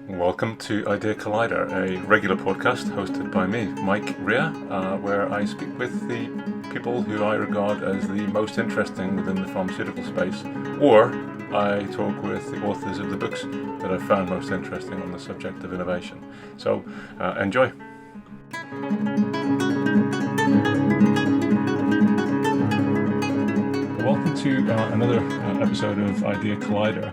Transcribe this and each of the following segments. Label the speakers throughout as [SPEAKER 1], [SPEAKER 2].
[SPEAKER 1] Welcome to Idea Collider, a regular podcast hosted by me, Mike Rea, where I speak with the people who I regard as the most interesting within the pharmaceutical space, or I talk with the authors of the books that I've found most interesting on the subject of innovation. So enjoy. Welcome to another episode of Idea Collider.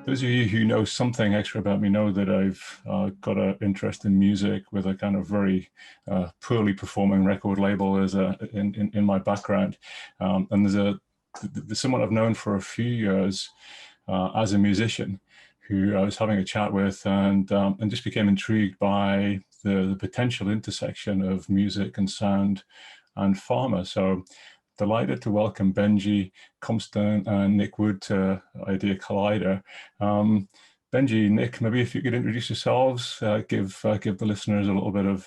[SPEAKER 1] Those of you who know something extra about me know that I've got an interest in music with a kind of very poorly performing record label as in my background. And there's someone I've known for a few years as a musician who I was having a chat with and just became intrigued by the potential intersection of music and sound and pharma. So delighted to welcome Benji Compston and Nick Wood to Idea Collider. Benji, Nick, maybe if you could introduce yourselves, give the listeners a little bit of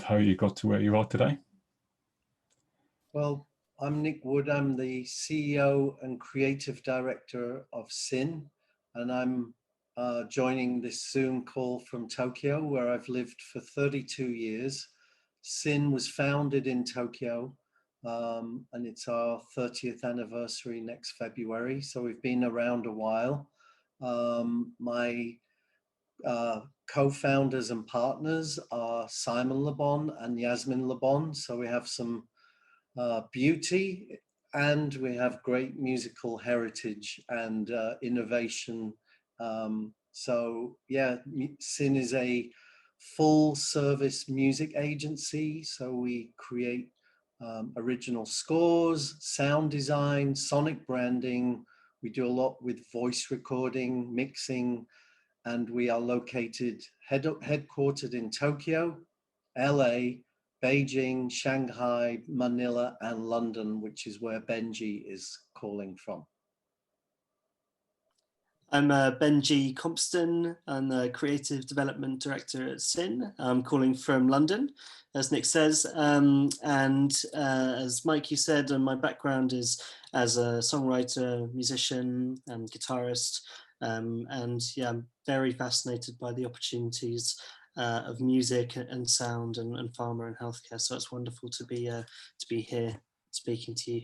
[SPEAKER 1] how you got to where you are today.
[SPEAKER 2] Well, I'm Nick Wood. I'm the CEO and creative director of SIN, and I'm joining this Zoom call from Tokyo, where I've lived for 32 years. SIN was founded in Tokyo, and it's our 30th anniversary next February, so we've been around a while. My co-founders and partners are Simon Lebon and Yasmin Lebon, so we have some beauty, and we have great musical heritage and innovation. So yeah, SIN is a full service music agency. So we create original scores, sound design, sonic branding. We do a lot with voice recording, mixing, and we are located headquartered in Tokyo, LA, Beijing, Shanghai, Manila, and London, which is where Benji is calling from.
[SPEAKER 3] I'm Benji Compston. I'm the Creative Development Director at SIN. I'm calling from London, as Nick says. And as Mike, you said, my background is as a songwriter, musician, and guitarist. And yeah, I'm very fascinated by the opportunities of music and sound and pharma and healthcare. So it's wonderful to be here speaking to you.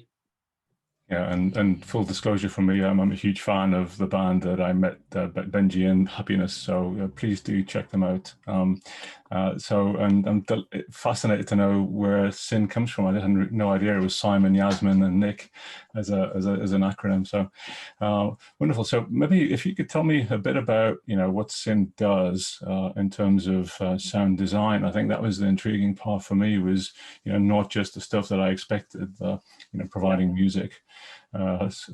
[SPEAKER 1] Yeah, and full disclosure from me, I'm a huge fan of the band that I met, Benji and Happiness, so please do check them out. And I'm fascinated to know where SIN comes from. I had no idea it was Simon, Yasmin, and Nick as an acronym. So wonderful. So maybe if you could tell me a bit about what SIN does in terms of sound design. I think that was the intriguing part for me, was not just the stuff that I expected, providing music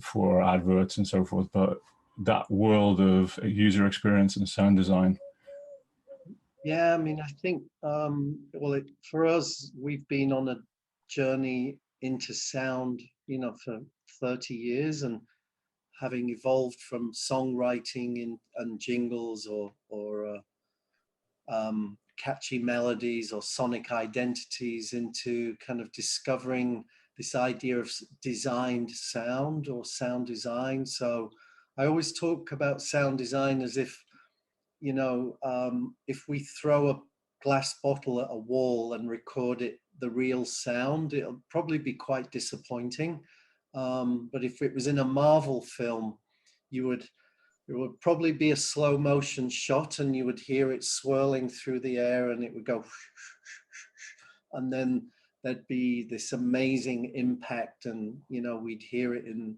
[SPEAKER 1] for adverts and so forth, but that world of user experience and sound design.
[SPEAKER 2] Yeah, I mean, I think, for us, we've been on a journey into sound, for 30 years, and having evolved from songwriting and jingles or catchy melodies or sonic identities into kind of discovering this idea of designed sound or sound design. So I always talk about sound design as if, if we throw a glass bottle at a wall and record it, the real sound, it'll probably be quite disappointing. But if it was in a Marvel film, it would probably be a slow motion shot and you would hear it swirling through the air and it would go, and then there'd be this amazing impact, and we'd hear it in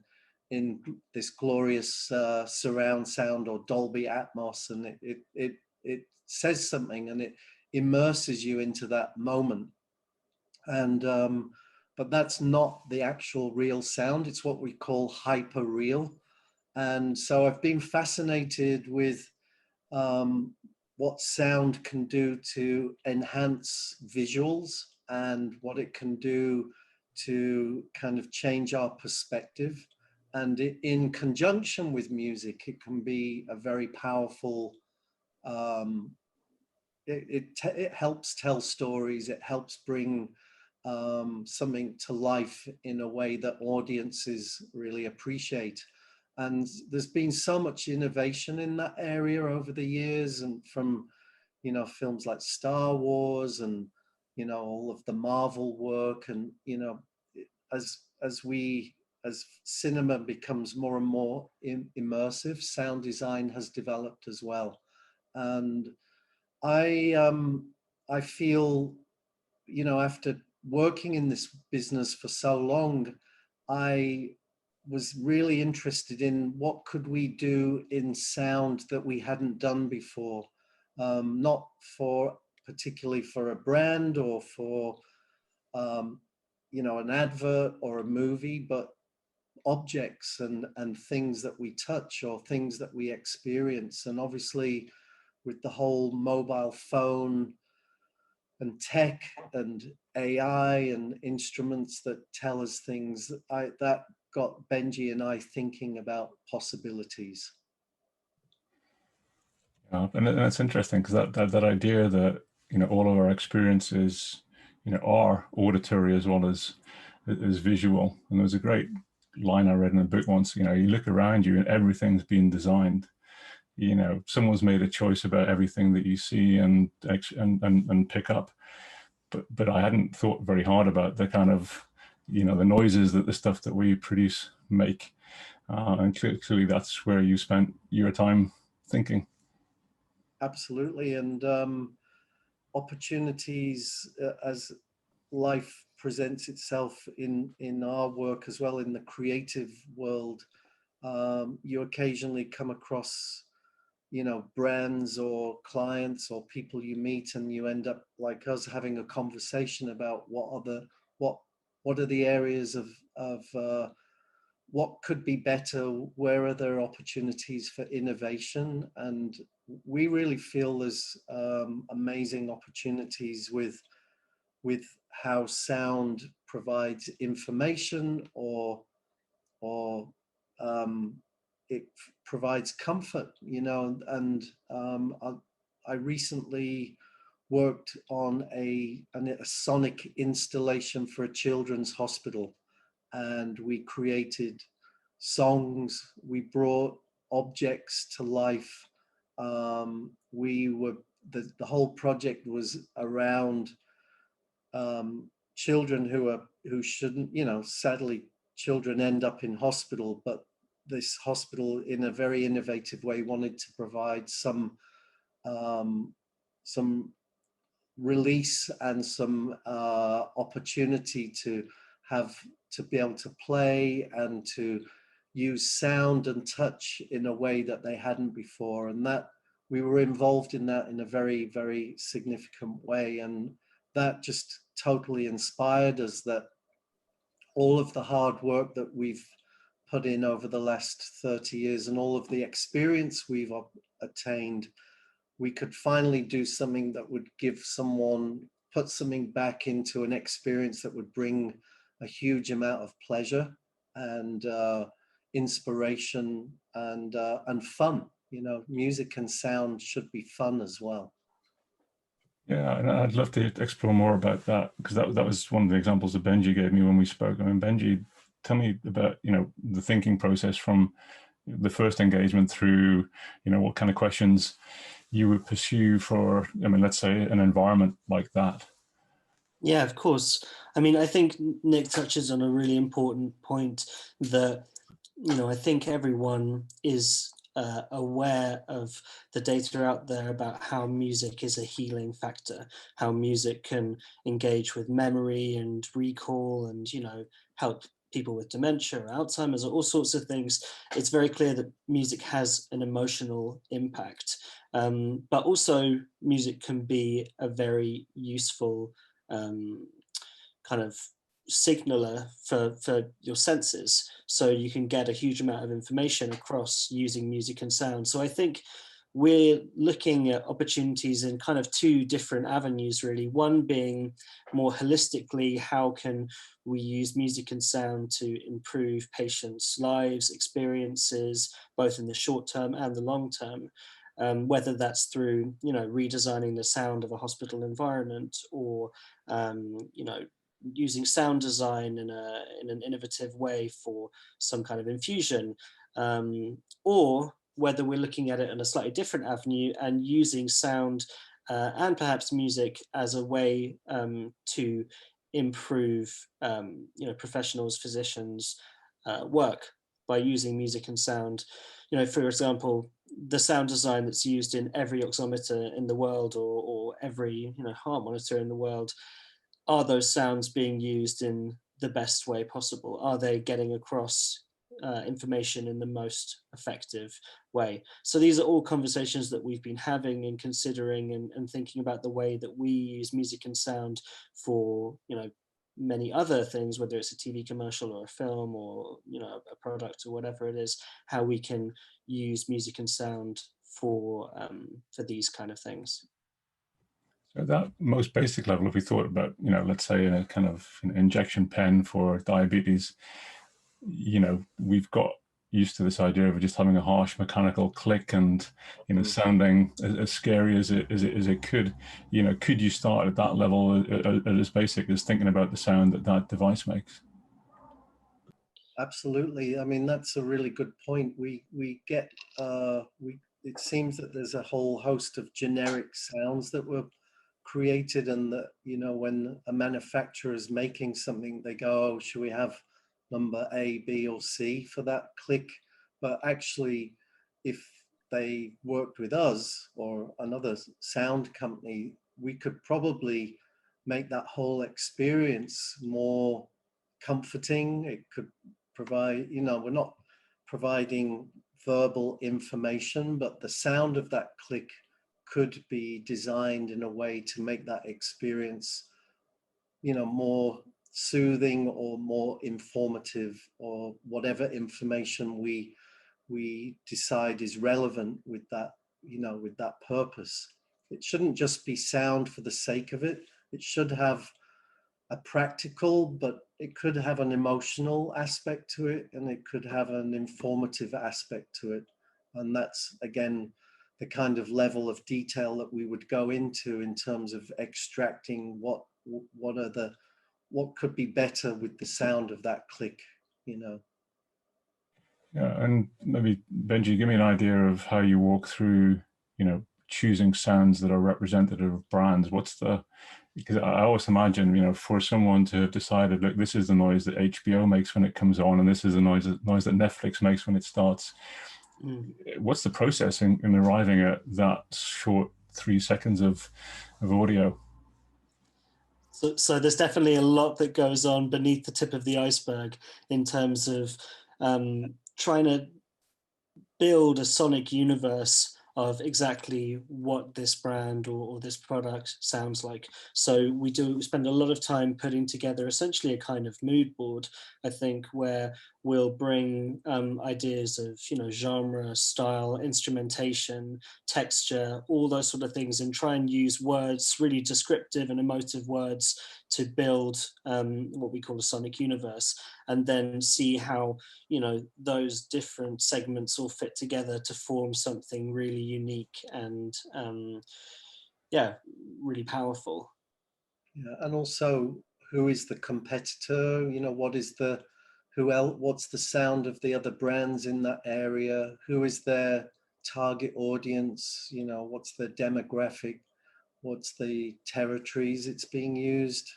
[SPEAKER 2] this glorious surround sound or Dolby Atmos, and it says something and it immerses you into that moment. And but that's not the actual real sound. It's what we call hyper real. And so I've been fascinated with what sound can do to enhance visuals and what it can do to kind of change our perspective. And in conjunction with music, it can be a very powerful, it helps tell stories, it helps bring something to life in a way that audiences really appreciate. And there's been so much innovation in that area over the years, and from, you know, films like Star Wars and, you know, all of the Marvel work, and, you know, as cinema becomes more and more immersive, sound design has developed as well. And I feel, you know, after working in this business for so long, I was really interested in what could we do in sound that we hadn't done before, not for particularly for a brand or for you know, an advert or a movie, but objects and things that we touch or things that we experience. And obviously with the whole mobile phone and tech and AI and instruments that tell us things, that got Benji and I thinking about possibilities.
[SPEAKER 1] Yeah, and it's interesting because that idea that, you know, all of our experiences, you know, are auditory as well as visual. And there was a great line I read in a book once. You know, you look around you and everything's been designed. You know, someone's made a choice about everything that you see and pick up. But I hadn't thought very hard about the kind of, you know, the noises that the stuff that we produce make. And clearly that's where you spent your time thinking.
[SPEAKER 2] Absolutely. And opportunities as life presents itself in our work as well, in the creative world, you occasionally come across, you know, brands or clients or people you meet, and you end up like us having a conversation about what are the areas of what could be better, where are there opportunities for innovation. And we really feel there's amazing opportunities with how sound provides information, or it provides comfort, you know. And I recently worked on a sonic installation for a children's hospital, and we created songs, we brought objects to life. We were the whole project was around children who shouldn't, you know, sadly children end up in hospital, but this hospital in a very innovative way wanted to provide some release and some opportunity to be able to play and to use sound and touch in a way that they hadn't before. And that we were involved in that in a very, very significant way. And that just totally inspired us, that all of the hard work that we've put in over the last 30 years and all of the experience we've attained, we could finally do something that would give someone, put something back into an experience that would bring a huge amount of pleasure and inspiration and fun. You know, music and sound should be fun as well.
[SPEAKER 1] Yeah, and I'd love to explore more about that, because that was one of the examples that Benji gave me when we spoke. I mean, Benji, tell me about, you know, the thinking process from the first engagement through, you know, what kind of questions you would pursue for, I mean, let's say an environment like that.
[SPEAKER 3] Yeah, of course. I mean, I think Nick touches on a really important point that, you know, I think everyone is aware of the data out there about how music is a healing factor, how music can engage with memory and recall and, you know, help people with dementia, Alzheimer's, all sorts of things. It's very clear that music has an emotional impact, but also music can be a very useful kind of signaler for your senses, so you can get a huge amount of information across using music and sound. So I think we're looking at opportunities in kind of two different avenues, really. One being more holistically, how can we use music and sound to improve patients' lives, experiences, both in the short term and the long term, whether that's through, you know, redesigning the sound of a hospital environment, or you know, using sound design in an innovative way for some kind of infusion, or whether we're looking at it in a slightly different avenue and using sound and perhaps music as a way to improve professionals, physicians' work by using music and sound. For example, the sound design that's used in every oximeter in the world, or every heart monitor in the world, are those sounds being used in the best way possible? Are they getting across information in the most effective way? So these are all conversations that we've been having and considering and thinking about the way that we use music and sound for many other things, whether it's a TV commercial or a film or a product or whatever it is, how we can use music and sound for these kind of things.
[SPEAKER 1] So at that most basic level, if we thought about, let's say a kind of an injection pen for diabetes, we've got used to this idea of just having a harsh mechanical click and, sounding as scary as it could. Could you start at that level, as basic as thinking about the sound that device makes?
[SPEAKER 2] Absolutely. I mean, that's a really good point. It seems that there's a whole host of generic sounds that were created, and that when a manufacturer is making something, they go, oh, should we have number A, B, or C for that click? But actually, if they worked with us or another sound company, we could probably make that whole experience more comforting. It could provide, we're not providing verbal information, but the sound of that click could be designed in a way to make that experience, more soothing or more informative, or whatever information we decide is relevant with that, with that purpose. It shouldn't just be sound for the sake of it. It should have a practical, but it could have an emotional aspect to it, and it could have an informative aspect to it. And that's, again, the kind of level of detail that we would go into in terms of extracting what could be better with the sound of that click,
[SPEAKER 1] Yeah, and maybe Benji, give me an idea of how you walk through, choosing sounds that are representative of brands. Because I always imagine, for someone to have decided, look, this is the noise that HBO makes when it comes on, and this is the noise that Netflix makes when it starts. What's the process in arriving at that short 3 seconds of audio?
[SPEAKER 3] So there's definitely a lot that goes on beneath the tip of the iceberg in terms of trying to build a sonic universe of exactly what this brand or this product sounds like. So we spend a lot of time putting together essentially a kind of mood board, I think, where we'll bring ideas of genre, style, instrumentation, texture, all those sort of things, and try and use words, really descriptive and emotive words, to build what we call a sonic universe, and then see how those different segments all fit together to form something really unique and really powerful.
[SPEAKER 2] Yeah, and also, who is the competitor? What's the sound of the other brands in that area? Who is their target audience? What's their demographic? What's the territories it's being used?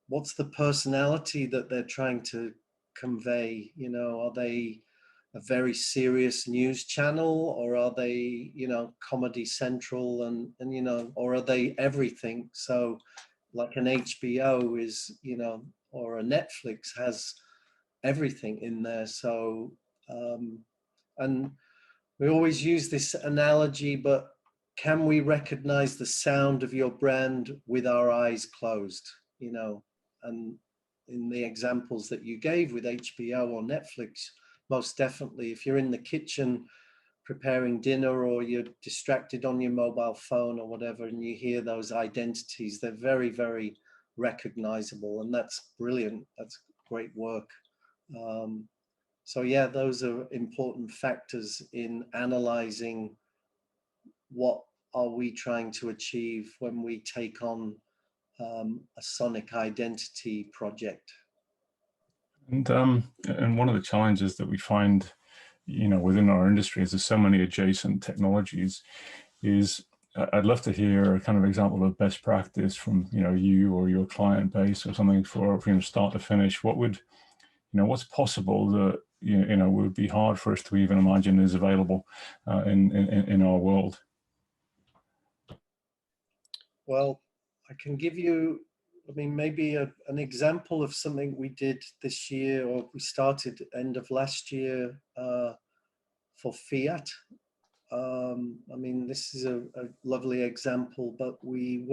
[SPEAKER 2] What's the personality that they're trying to convey? Are they a very serious news channel, or are they, Comedy Central, and or are they everything? So like an HBO is, or a Netflix has everything in there. So, and we always use this analogy, but can we recognize the sound of your brand with our eyes closed? And in the examples that you gave with HBO or Netflix, most definitely, if you're in the kitchen preparing dinner, or you're distracted on your mobile phone or whatever, and you hear those identities, they're very, very recognizable, and that's brilliant. That's great work. So yeah, those are important factors in analyzing what are we trying to achieve when we take on a sonic identity project.
[SPEAKER 1] And one of the challenges that we find, within our industry is there's so many adjacent technologies. I'd love to hear a kind of example of best practice from you or your client base or something for start to finish. What's possible that would be hard for us to even imagine is available in our world.
[SPEAKER 2] Well, I can give you, maybe an example of something we did this year, or we started end of last year for Fiat. This is a lovely example, but we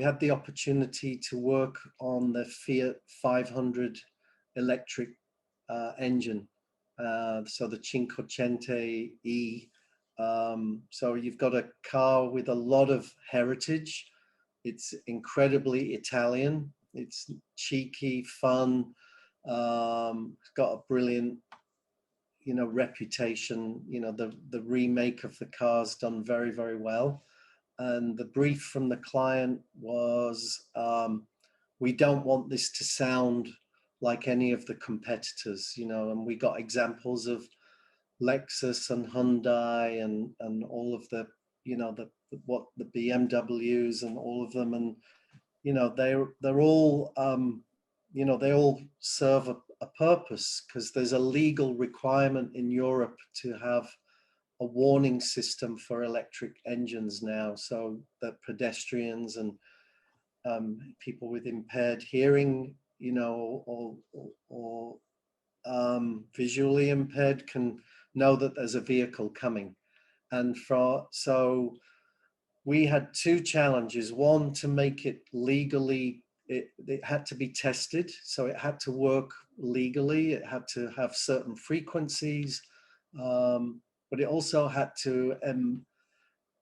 [SPEAKER 2] had the opportunity to work on the Fiat 500 electric engine, so the Cinquecento E. So you've got a car with a lot of heritage. It's incredibly Italian. It's cheeky, fun. It's got a brilliant, reputation. The remake of the car's done very, very well. And the brief from the client was, we don't want this to sound like any of the competitors, and we got examples of Lexus and Hyundai and all of the, the BMWs and all of them. And, they're all, they all serve a purpose, because there's a legal requirement in Europe to have a warning system for electric engines now, so that pedestrians and people with impaired hearing, or visually impaired can know that there's a vehicle coming. And so we had two challenges. One, to make it legally, it had to be tested, so it had to work legally. It had to have certain frequencies, but it also had to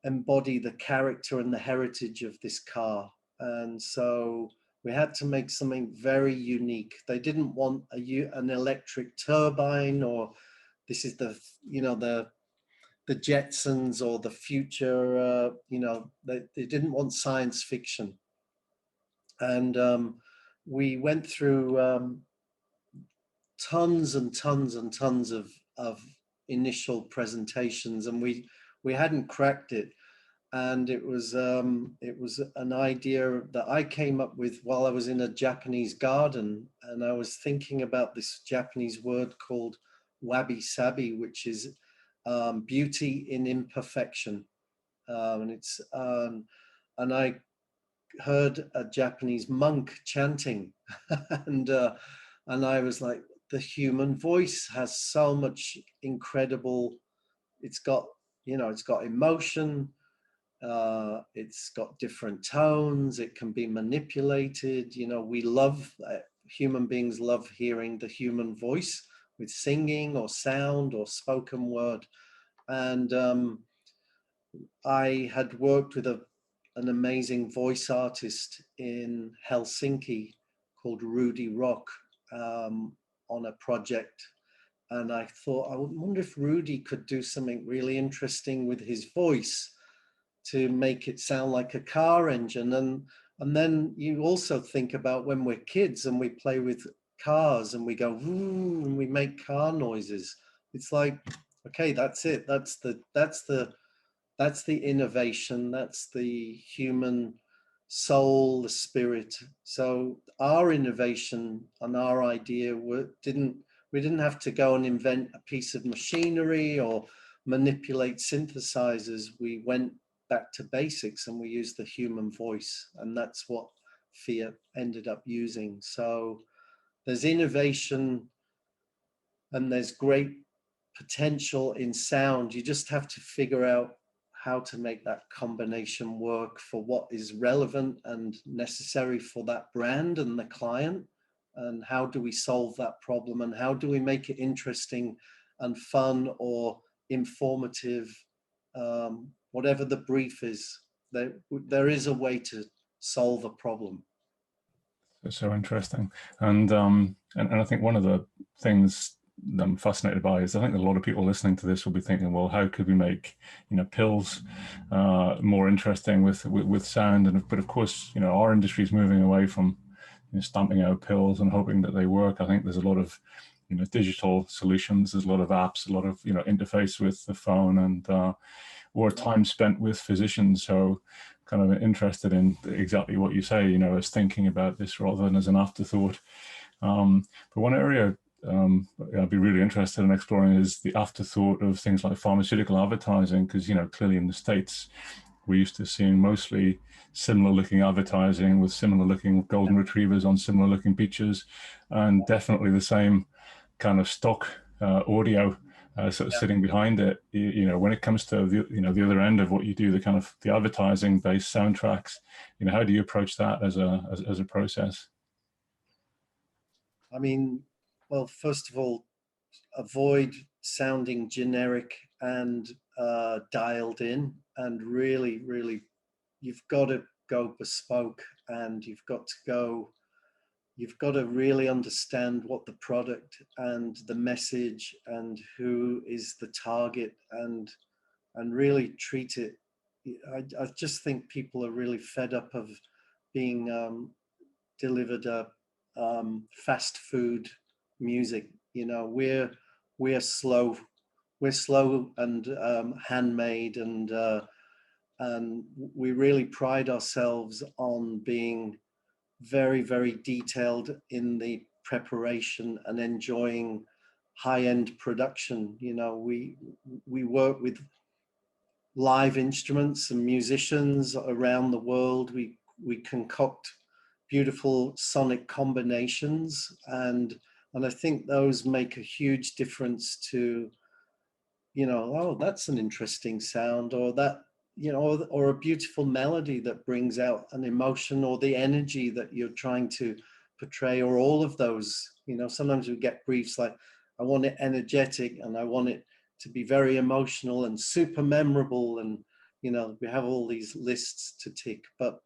[SPEAKER 2] embody the character and the heritage of this car. And so we had to make something very unique. They didn't want an electric turbine, or this is the Jetsons or the future. They didn't want science fiction. And we went through tons and tons and tons of initial presentations, and we hadn't cracked it. And it was an idea that I came up with while I was in a Japanese garden, and I was thinking about this Japanese word called wabi sabi, which is beauty in imperfection. And I heard a Japanese monk chanting, and I was like, the human voice has so much incredible. It's got emotion. It's got different tones. It can be manipulated. We love, human beings love hearing the human voice with singing or sound or spoken word. And I had worked with an amazing voice artist in Helsinki called Rudy Rock on a project. And I thought, I wonder if Rudy could do something really interesting with his voice to make it sound like a car engine. And then you also think about when we're kids and we play with cars and we go, woo, and we make car noises. It's like, okay, that's it. That's the innovation. That's the human soul, the spirit. So our innovation and our idea we didn't have to go and invent a piece of machinery or manipulate synthesizers. We went back to basics and we used the human voice, and that's what Fiat ended up using. So there's innovation and there's great potential in sound. You just have to figure out how to make that combination work for what is relevant and necessary for that brand and the client. And how do we solve that problem, and how do we make it interesting and fun or informative, whatever the brief is. There is a way to solve a problem.
[SPEAKER 1] So interesting. And I think one of the things that I'm fascinated by is I think a lot of people listening to this will be thinking, well, how could we make pills more interesting with sound? But of course, our industry is moving away from stamping out pills and hoping that they work. I think there's a lot of digital solutions. There's a lot of apps, a lot of interface with the phone, and or time spent with physicians. So kind of interested in exactly what you say, as thinking about this rather than as an afterthought. But one area I'd be really interested in exploring is the afterthought of things like pharmaceutical advertising, because clearly in the States we're used to seeing mostly similar looking advertising with similar looking golden retrievers on similar looking beaches, and definitely the same kind of stock audio sort of sitting behind it. When it comes to the other end of what you do, the kind of the advertising based soundtracks, how do you approach that as a process?
[SPEAKER 2] I mean, well, first of all, avoid sounding generic and dialed in, and really, you've got to go bespoke, and you've got to really understand what the product and the message and who is the target, and really treat it. I just think people are really fed up of being delivered a fast food music. We're slow and handmade, and we really pride ourselves on being very, very detailed in the preparation and enjoying high-end production. We work with live instruments and musicians around the world. We concoct beautiful sonic combinations, and I think those make a huge difference to, oh, that's an interesting sound, or that, or a beautiful melody that brings out an emotion or the energy that you're trying to portray, or all of those. Sometimes we get briefs like, I want it energetic and I want it to be very emotional and super memorable, and we have all these lists to tick. But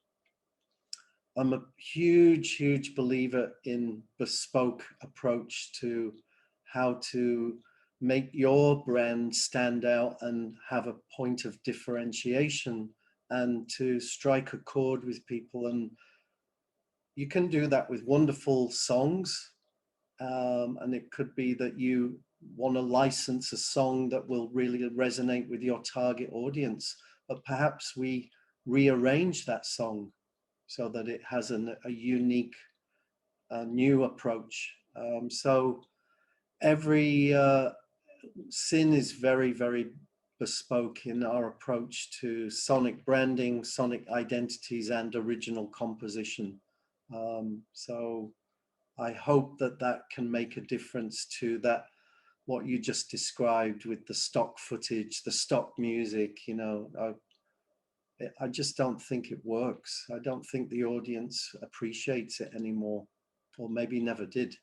[SPEAKER 2] I'm a huge believer in bespoke approach to how to make your brand stand out and have a point of differentiation, and to strike a chord with people. And you can do that with wonderful songs. And it could be that you want to license a song that will really resonate with your target audience, but perhaps we rearrange that song so that it has a unique, new approach. So every SYN is very, very bespoke in our approach to sonic branding, sonic identities, and original composition. So I hope that can make a difference to that, what you just described with the stock footage, the stock music. I just don't think it works. I don't think the audience appreciates it anymore, or maybe never did.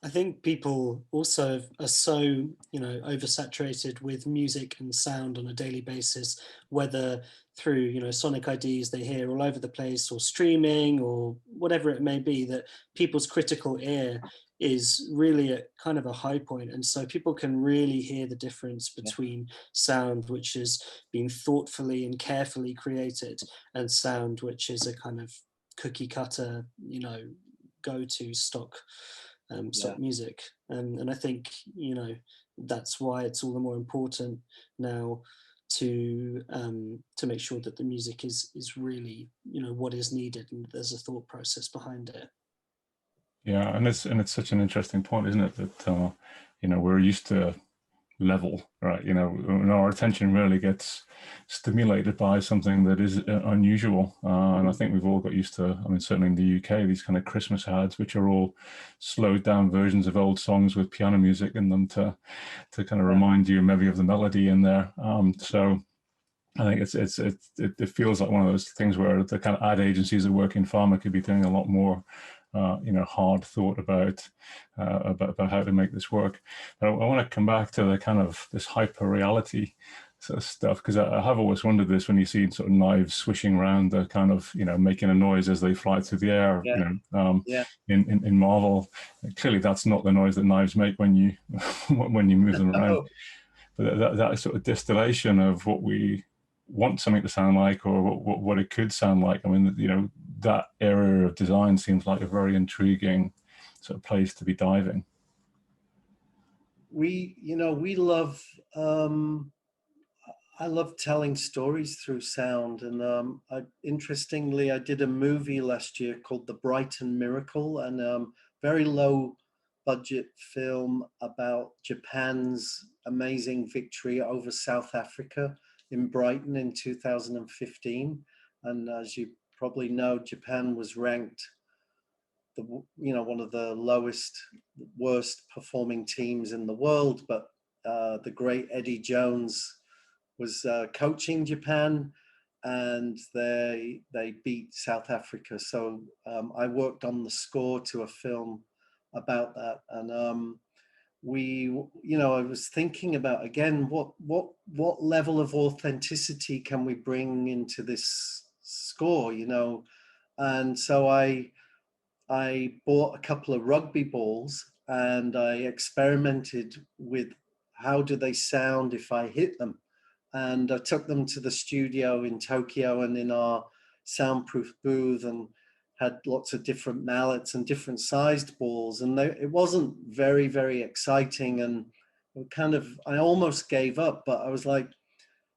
[SPEAKER 3] I think people also are so oversaturated with music and sound on a daily basis, whether through sonic IDs they hear all over the place, or streaming, or whatever it may be, that people's critical ear is really at kind of a high point, and so people can really hear the difference between sound which has been thoughtfully and carefully created, and sound which is a kind of cookie cutter, go-to stock music. And I think that's why it's all the more important now to make sure that the music is really what is needed, and there's a thought process behind it.
[SPEAKER 1] Yeah, and it's such an interesting point, isn't it, that we're used to level, right? And our attention rarely gets stimulated by something that is unusual, and I think we've all got used to, certainly in the UK, these kind of Christmas ads, which are all slowed down versions of old songs with piano music in them to kind of remind you maybe of the melody in there. So I think it feels like one of those things where the kind of ad agencies that work in pharma could be doing a lot more hard thought about how to make this work. But I want to come back to the kind of this hyper reality sort of stuff, because I have always wondered this, when you see sort of knives swishing around, the kind of making a noise as they fly through the air. In Marvel, clearly that's not the noise that knives make when you move them around. But that sort of distillation of what we want something to sound like, or what it could sound like. that area of design seems like a very intriguing sort of place to be diving.
[SPEAKER 2] We love, I love telling stories through sound. And interestingly, I did a movie last year called The Brighton Miracle, and very low budget film about Japan's amazing victory over South Africa in Brighton in 2015. And as you probably know, Japan was ranked one of the worst performing teams in the world, but the great Eddie Jones was coaching Japan, and they beat South Africa. So I worked on the score to a film about that, and I was thinking about, again, what level of authenticity can we bring into this score, and so I bought a couple of rugby balls and I experimented with how do they sound if I hit them. And I took them to the studio in Tokyo and in our soundproof booth, and had lots of different mallets and different sized balls. And it wasn't very, very exciting. And I almost gave up, but I was like,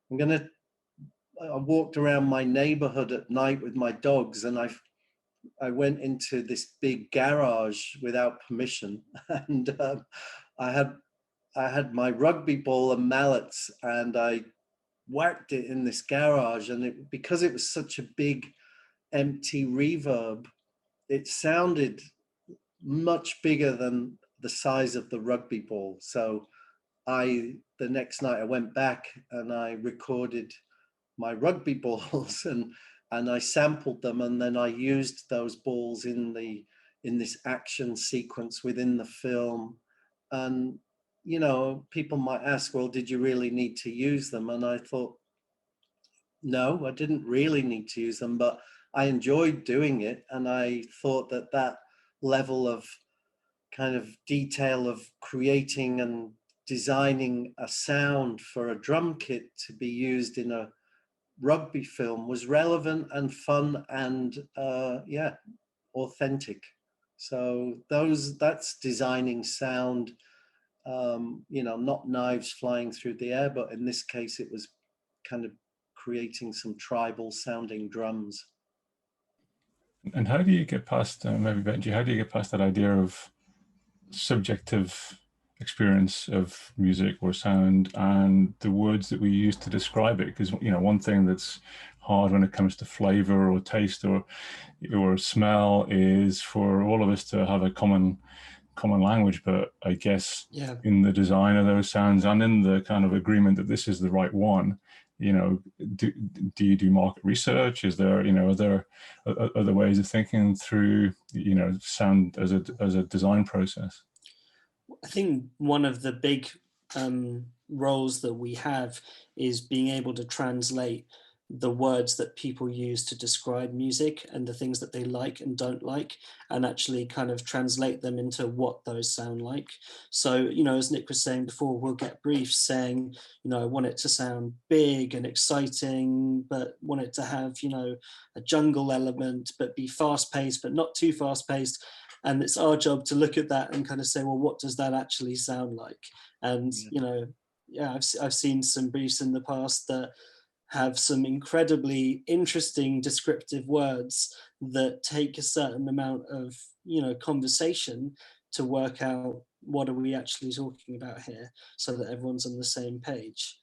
[SPEAKER 2] I walked around my neighborhood at night with my dogs, and I went into this big garage without permission, and I had my rugby ball and mallets, and I whacked it in this garage, and because it was such a big empty reverb, it sounded much bigger than the size of the rugby ball. So the next night I went back and I recorded my rugby balls and I sampled them, and then I used those balls in this action sequence within the film. And people might ask, well, did you really need to use them? And I thought, no, I didn't really need to use them, but I enjoyed doing it. And I thought that level of kind of detail of creating and designing a sound for a drum kit to be used in a rugby film was relevant and fun and authentic. So that's designing sound, not knives flying through the air, but in this case it was kind of creating some tribal sounding drums.
[SPEAKER 1] And how do you get past, maybe Benji, how do you get past that idea of subjective experience of music or sound and the words that we use to describe it? Because one thing that's hard when it comes to flavor or taste or smell is for all of us to have a common language. But I guess in the design of those sounds and in the kind of agreement that this is the right one, do you do market research? Is there are there other ways of thinking through sound as a design process?
[SPEAKER 3] I think one of the big roles that we have is being able to translate the words that people use to describe music and the things that they like and don't like, and actually kind of translate them into what those sound like. So, as Nick was saying before, we'll get briefs saying, I want it to sound big and exciting, but want it to have, a jungle element, but be fast paced, but not too fast paced. And it's our job to look at that and kind of say, well, what does that actually sound like? And, I've seen some briefs in the past that have some incredibly interesting descriptive words that take a certain amount of, conversation to work out what are we actually talking about here so that everyone's on the same page.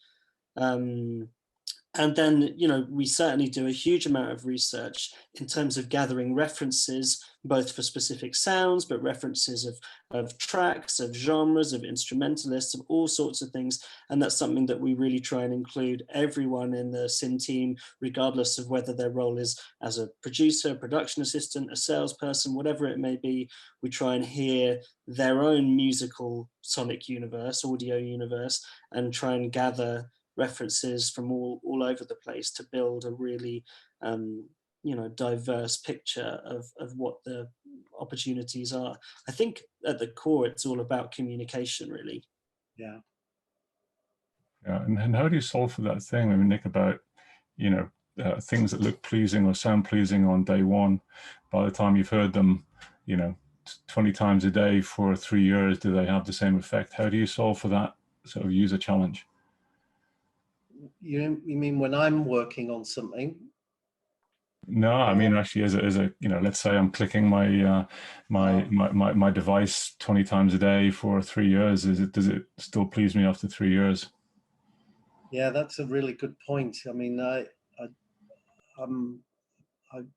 [SPEAKER 3] And then, we certainly do a huge amount of research in terms of gathering references, both for specific sounds, but references of tracks, of genres, of instrumentalists, of all sorts of things. And that's something that we really try and include everyone in the SYN team, regardless of whether their role is as a producer, a production assistant, a salesperson, whatever it may be. We try and hear their own musical sonic universe, audio universe, and try and gather references from all over the place to build a really diverse picture of what the opportunities are. I think at the core it's all about communication, really.
[SPEAKER 1] And how do you solve for that thing? I mean, Nick, about things that look pleasing or sound pleasing on day one, by the time you've heard them, 20 times a day for 3 years, do they have the same effect? How do you solve for that sort of user challenge?
[SPEAKER 2] You mean when I'm working on something?
[SPEAKER 1] No, I mean actually, as a let's say I'm clicking my device 20 times a day for 3 years. Does it still please me after 3 years?
[SPEAKER 2] Yeah, that's a really good point. I mean, I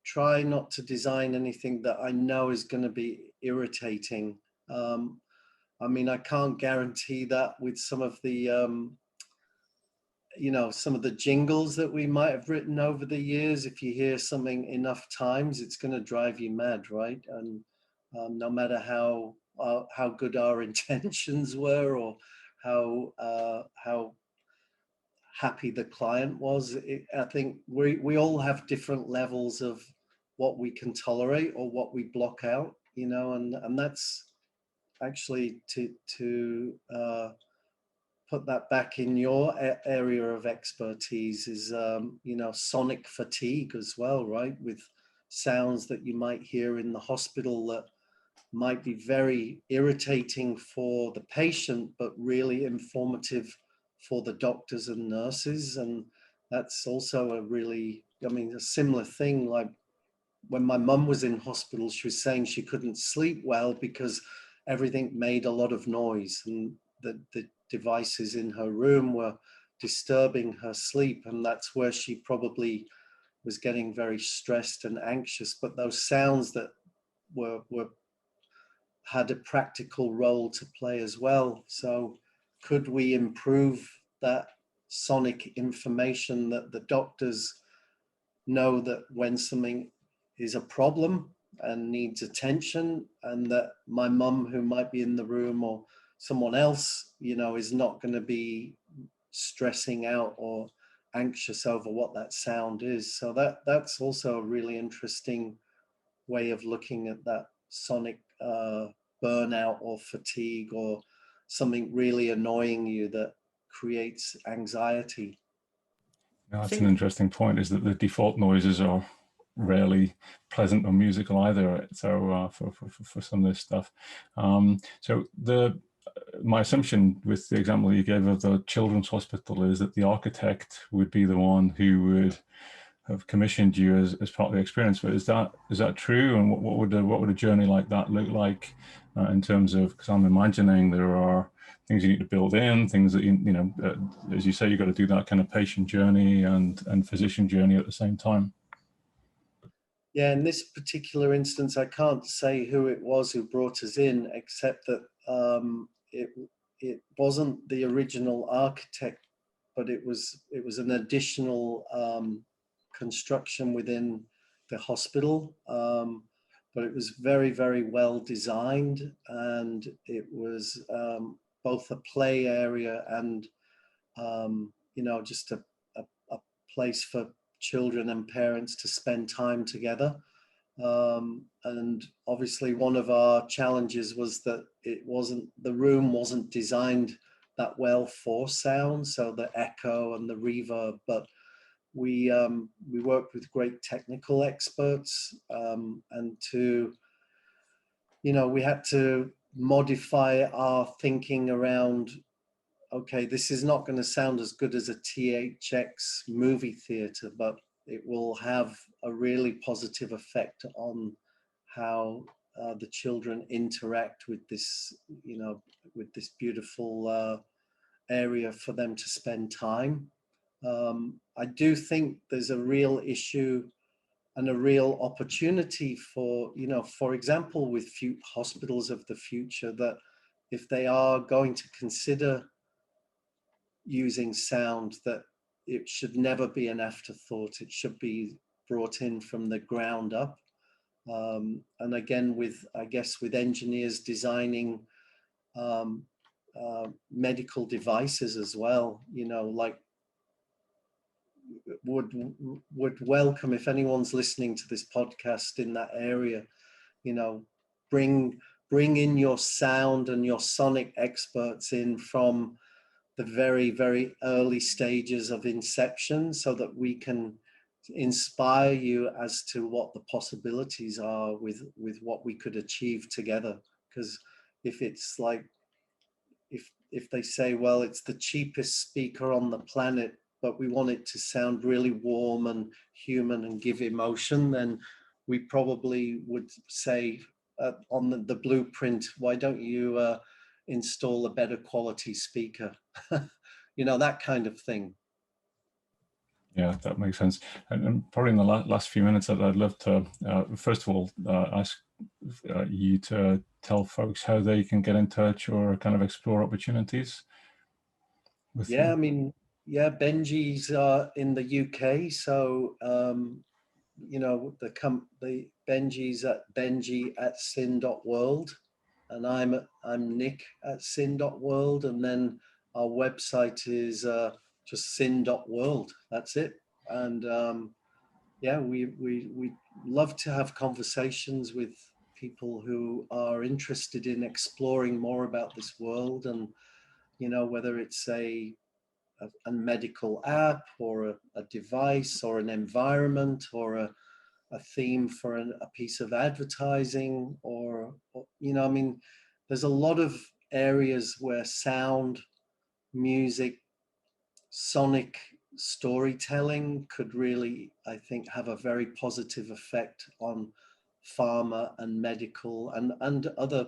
[SPEAKER 2] try not to design anything that I know is going to be irritating. I mean, I can't guarantee that with some of the some of the jingles that we might have written over the years. If you hear something enough times, it's going to drive you mad, right? And no matter how good our intentions were, or how happy the client was, I think we all have different levels of what we can tolerate or what we block out, and that's actually to put that back in your area of expertise is sonic fatigue as well, right? With sounds that you might hear in the hospital that might be very irritating for the patient, but really informative for the doctors and nurses. And that's also a similar thing. Like when my mum was in hospital, she was saying she couldn't sleep well because everything made a lot of noise, and the devices in her room were disturbing her sleep. And that's where she probably was getting very stressed and anxious. But those sounds that were had a practical role to play as well. So could we improve that sonic information that the doctors know that when something is a problem and needs attention, and that my mum, who might be in the room, or someone else, is not going to be stressing out or anxious over what that sound is. So that's also a really interesting way of looking at that sonic burnout or fatigue, or something really annoying you that creates anxiety.
[SPEAKER 1] That's an interesting point, is that the default noises are rarely pleasant or musical either. So for some of this stuff. So my assumption with the example you gave of the children's hospital is that the architect would be the one who would have commissioned you as part of the experience. But is that true? And what would a journey like that look like in terms of, because I'm imagining there are things you need to build in, things that as you say, you've got to do that kind of patient journey and physician journey at the same time.
[SPEAKER 2] Yeah, in this particular instance, I can't say who it was who brought us in, except that it wasn't the original architect, but it was an additional construction within the hospital. But it was very, very well designed, and it was both a play area and just a place for children and parents to spend time together. And obviously one of our challenges was that the room wasn't designed that well for sound, so the echo and the reverb, but we worked with great technical experts, and we had to modify our thinking around, okay, this is not going to sound as good as a THX movie theater, but it will have a really positive effect on how the children interact with this, with this beautiful area for them to spend time. I do think there's a real issue and a real opportunity for, for example, with hospitals of the future, that if they are going to consider using sound, that it should never be an afterthought. It should be brought in from the ground up. And again, I guess with engineers designing medical devices as well, like would welcome, if anyone's listening to this podcast in that area, bring in your sound and your sonic experts in from the very, very early stages of inception, so that we can inspire you as to what the possibilities are with what we could achieve together. Because if it's like, if they say, well, it's the cheapest speaker on the planet, but we want it to sound really warm and human and give emotion, then we probably would say on the blueprint, why don't you install a better quality speaker? You know, that kind of thing.
[SPEAKER 1] Yeah, that makes sense. And probably in the last few minutes, I'd love to, first of all, ask you to tell folks how they can get in touch or kind of explore opportunities.
[SPEAKER 2] Yeah, I mean, yeah, Benji's in the UK, so you know, the Benji's at benji@sin.world, and I'm Nick at sin.world, and then our website is just sin.world. That's it. And yeah, we love to have conversations with people who are interested in exploring more about this world, and you know, whether it's a medical app or a device or an environment or a theme for a piece of advertising, or you know, I mean, there's a lot of areas where sound, music, sonic storytelling could really, I think, have a very positive effect on pharma and medical and other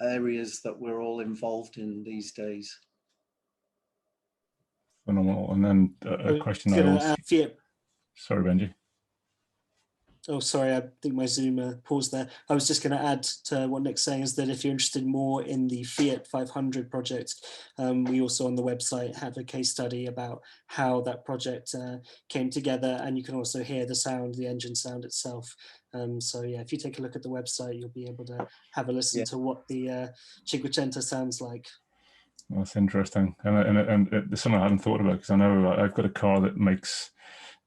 [SPEAKER 2] areas that we're all involved in these days.
[SPEAKER 1] Phenomenal. And then a question I also... Sorry, Benji.
[SPEAKER 3] Oh, sorry, I think my Zoom paused there. I was just going to add to what Nick's saying, is that if you're interested more in the Fiat 500 project, we also on the website have a case study about how that project came together, and you can also hear the sound, the engine sound itself. So yeah, if you take a look at the website, you'll be able to have a listen to what the Cinquecento sounds like.
[SPEAKER 1] That's interesting, and it's something I hadn't thought about, because I know I've got a car that makes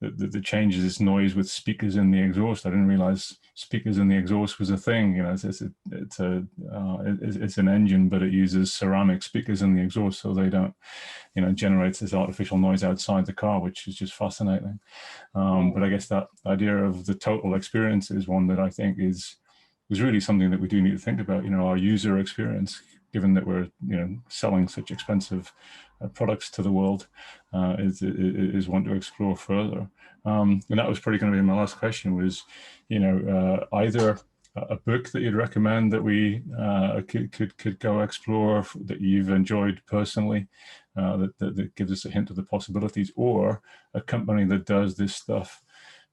[SPEAKER 1] that changes its noise with speakers in the exhaust. I didn't realize speakers in the exhaust was a thing. You know, it's an engine, but it uses ceramic speakers in the exhaust, so they don't, you know, generate this artificial noise outside the car, which is just fascinating. But I guess that idea of the total experience is one that I think is really something that we do need to think about. You know, our user experience, given that we're, you know, selling such expensive products to the world, is one to explore further. And that was probably going to be my last question, was, you know, either a book that you'd recommend that we could go explore, that you've enjoyed personally, that gives us a hint of the possibilities, or a company that does this stuff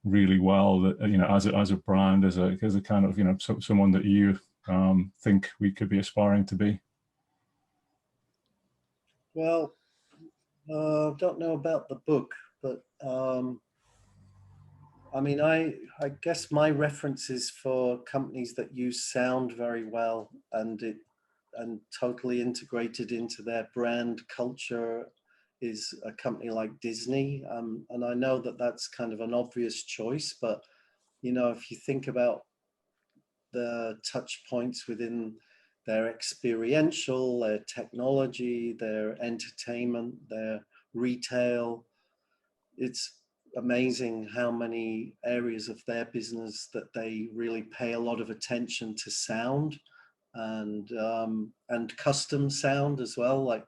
[SPEAKER 1] really well, that, you know, as a brand, as a kind of, you know, someone that you think we could be aspiring to be.
[SPEAKER 2] Well, don't know about the book, but I mean, I guess my references for companies that use sound very well and totally integrated into their brand culture is a company like Disney. And I know that that's kind of an obvious choice, but you know, if you think about the touch points within their experiential, their technology, their entertainment, their retail, it's amazing how many areas of their business that they really pay a lot of attention to sound and custom sound as well, like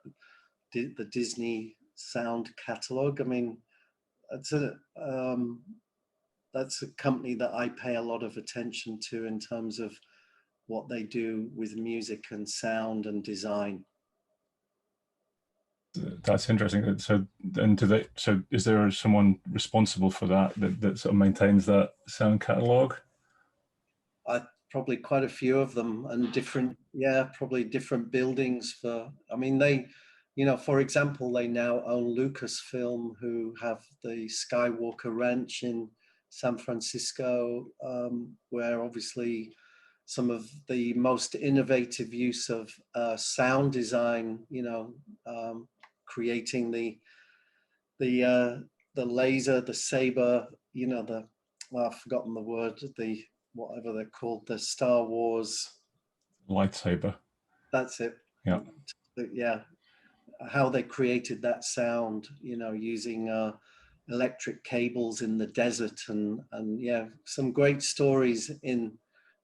[SPEAKER 2] the Disney sound catalog. I mean, that's a company that I pay a lot of attention to in terms of what they do with music and sound and design.
[SPEAKER 1] That's interesting. So then, so is there someone responsible for that sort of maintains that sound catalog?
[SPEAKER 2] Probably quite a few of them, and different, probably different buildings for, I mean, they, you know, for example, they now own Lucasfilm, who have the Skywalker Ranch in San Francisco, where obviously some of the most innovative use of sound design, you know, creating the laser, the saber, you know, I've forgotten the word, the whatever they're called, the Star Wars
[SPEAKER 1] lightsaber.
[SPEAKER 2] That's it.
[SPEAKER 1] Yeah.
[SPEAKER 2] Yeah. How they created that sound, you know, using electric cables in the desert, and yeah, some great stories in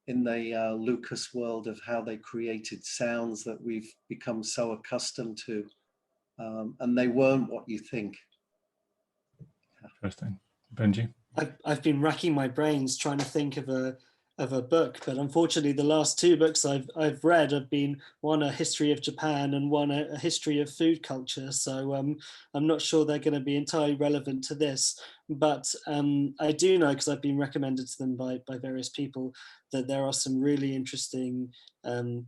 [SPEAKER 2] the Lucas world of how they created sounds that we've become so accustomed to, and they weren't what you think.
[SPEAKER 1] Interesting. Benji?
[SPEAKER 3] I've been racking my brains trying to think of a book, but unfortunately the last two books I've read have been one a history of Japan and one a history of food culture, so I'm not sure they're going to be entirely relevant to this, but I do know, because I've been recommended to them by various people, that there are some really interesting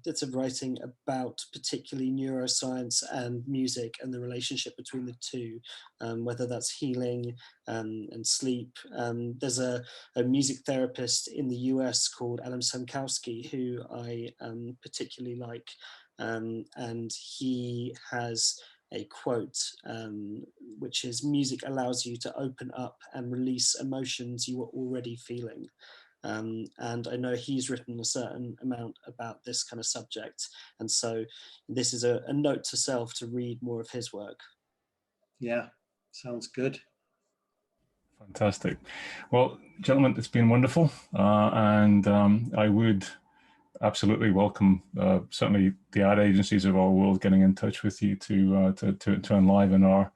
[SPEAKER 3] bits of writing about particularly neuroscience and music and the relationship between the two, whether that's healing and sleep. There's a music therapist in the US called Adam Sankowski, who I particularly like, and he has a quote, which is, "Music allows you to open up and release emotions you were already feeling." And I know he's written a certain amount about this kind of subject, and so this is a note to self to read more of his work.
[SPEAKER 2] Yeah, sounds good.
[SPEAKER 1] Fantastic. Well, gentlemen, it's been wonderful, and I would absolutely welcome certainly the ad agencies of our world getting in touch with you to enliven our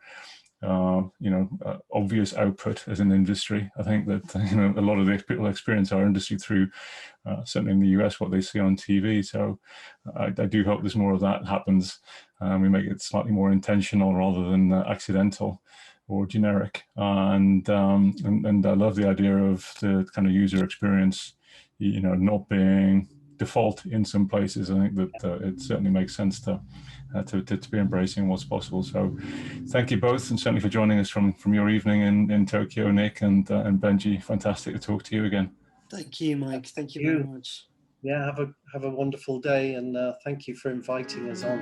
[SPEAKER 1] obvious output as an industry. I think that a lot of the people experience our industry through certainly in the US what they see on TV. So I do hope there's more of that happens. We make it slightly more intentional rather than accidental or generic. And I love the idea of the kind of user experience, not being default in some places. I think that it certainly makes sense to be embracing what's possible. So thank you both, and certainly for joining us from your evening in Tokyo, Nick and Benji. Fantastic to talk to you again.
[SPEAKER 3] Thank you, Mike. Thank you very much.
[SPEAKER 2] Yeah, have a wonderful day, and thank you for inviting us on.